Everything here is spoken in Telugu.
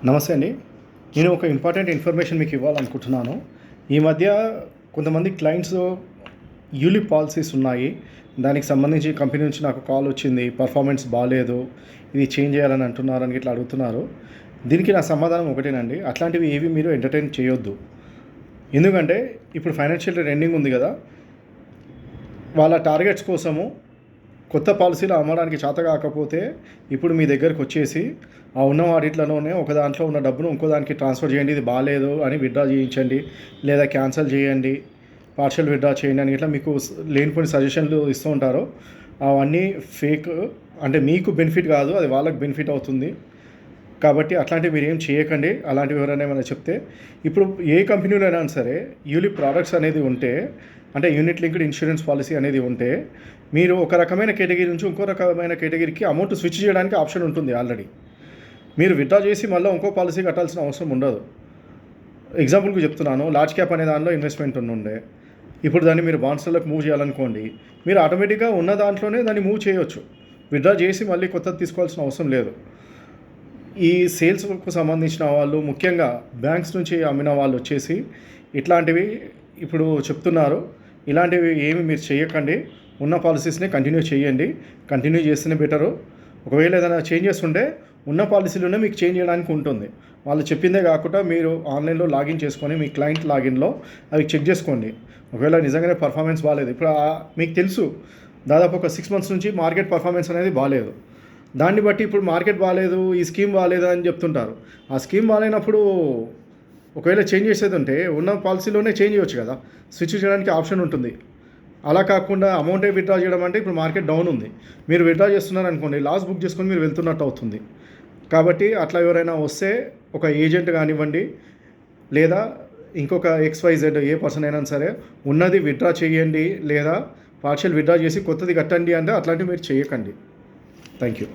నమస్తే అండి. నేను ఒక ఇంపార్టెంట్ ఇన్ఫర్మేషన్ మీకు ఇవ్వాలనుకుంటున్నాను. ఈ మధ్య కొంతమంది క్లయింట్స్ యూలిప్ పాలసీస్ ఉన్నాయి. దానికి సంబంధించి కంపెనీ నుంచి నాకు కాల్ వచ్చింది. పర్ఫార్మెన్స్ బాలేదు, ఇది చేంజ్ చేయాలని అంటున్నారని ఇట్లా అడుగుతున్నారు. దీనికి నా సమాధానం ఒకటేనండి, అట్లాంటివి ఏవి మీరు ఎంటర్టైన్ చేయొద్దు. ఎందుకంటే ఇప్పుడు ఫైనాన్షియల్ ఇయర్ ఎండింగ్ ఉంది కదా, వాళ్ళ టార్గెట్స్ కోసము కొత్త పాలసీలు అమ్మడానికి చేత కాకపోతే ఇప్పుడు మీ దగ్గరకు వచ్చేసి ఆ ఉన్న వాటిట్లలోనే ఒక దాంట్లో ఉన్న డబ్బును ఇంకో దానికి ట్రాన్స్ఫర్ చేయండి, ఇది బాగాలేదు అని విత్డ్రా చేయించండి, లేదా క్యాన్సిల్ చేయండి, పార్షల్ విత్డ్రా చేయండి అని ఇట్లా మీకు లేనిపోయిన సజెషన్లు ఇస్తూ ఉంటారు. అవన్నీ ఫేక్. అంటే మీకు బెనిఫిట్ కాదు, అది వాళ్ళకి బెనిఫిట్ అవుతుంది. కాబట్టి అట్లాంటివి మీరు ఏం చేయకండి. అలాంటివి ఎవరైనా ఏమైనా చెప్తే, ఇప్పుడు ఏ కంపెనీలో అయినా సరే యూలిప్ ప్రోడక్ట్స్ అనేది ఉంటే, అంటే యూనిట్ లింక్డ్ ఇన్సూరెన్స్ పాలసీ అనేది ఉంటే, మీరు ఒక రకమైన కేటగిరీ నుంచి ఇంకో రకమైన కేటగిరీకి అమౌంట్ స్విచ్ చేయడానికి ఆప్షన్ ఉంటుంది. ఆల్రెడీ మీరు విత్డ్రా చేసి మళ్ళీ ఇంకో పాలసీ కట్టాల్సిన అవసరం ఉండదు. ఎగ్జాంపుల్కి చెప్తున్నాను, లార్జ్ క్యాప్ అనే దానిలో ఇన్వెస్ట్మెంట్ ఉండే, ఇప్పుడు దాన్ని మీరు బాండ్స్లకు మూవ్ చేయాలనుకోండి, మీరు ఆటోమేటిక్గా ఉన్న దాంట్లోనే దాన్ని మూవ్ చేయొచ్చు. విత్డ్రా చేసి మళ్ళీ కొత్తది తీసుకోవాల్సిన అవసరం లేదు. ఈ సేల్స్కు సంబంధించిన వాళ్ళు, ముఖ్యంగా బ్యాంక్స్ నుంచి అమ్మిన వాళ్ళు వచ్చేసి ఇట్లాంటివి ఇప్పుడు చెప్తున్నారు. ఇలాంటివి ఏమి మీరు చేయకండి. ఉన్న పాలసీస్ని కంటిన్యూ చేయండి. కంటిన్యూ చేస్తేనే బెటరు. ఒకవేళ ఏదైనా చేంజెస్ ఉంటే ఉన్న పాలసీలోనే మీకు చేంజ్ చేయడానికి ఉంటుంది. వాళ్ళు చెప్పిందే కాకుండా మీరు ఆన్లైన్లో లాగిన్ చేసుకొని మీ క్లయింట్ లాగిన్లో అవి చెక్ చేసుకోండి. ఒకవేళ నిజంగానే పర్ఫార్మెన్స్ బాగాలేదు, ఇప్పుడు మీకు తెలుసు దాదాపు ఒక 6 months నుంచి మార్కెట్ పర్ఫార్మెన్స్ అనేది బాగాలేదు. దాన్ని బట్టి ఇప్పుడు మార్కెట్ బాగాలేదు, ఈ స్కీమ్ బాగాలేదు అని చెప్తుంటారు. ఆ స్కీమ్ బాగాలేనప్పుడు ఒకవేళ చేంజ్ చేసేది ఉంటే ఉన్న పాలసీలోనే చేంజ్ చేయొచ్చు కదా, స్విచ్ చేయడానికి ఆప్షన్ ఉంటుంది. అలా కాకుండా అమౌంటే విత్డ్రా చేయడం అంటే ఇప్పుడు మార్కెట్ డౌన్ ఉంది, మీరు విత్డ్రా చేస్తున్నారు అనుకోండి, లాస్ బుక్ చేసుకొని మీరు వెళ్తున్నట్టు అవుతుంది. కాబట్టి అట్లా ఎవరైనా వస్తే ఒక ఏజెంట్ కానివ్వండి, లేదా ఇంకొక XYZ ఏ పర్సన్ అయినా సరే ఉన్నది విత్డ్రా చేయండి, లేదా పార్షియల్ విత్డ్రా చేసి కొత్తది కట్టండి అంటే అట్లాంటివి మీరు చేయకండి. Thank you.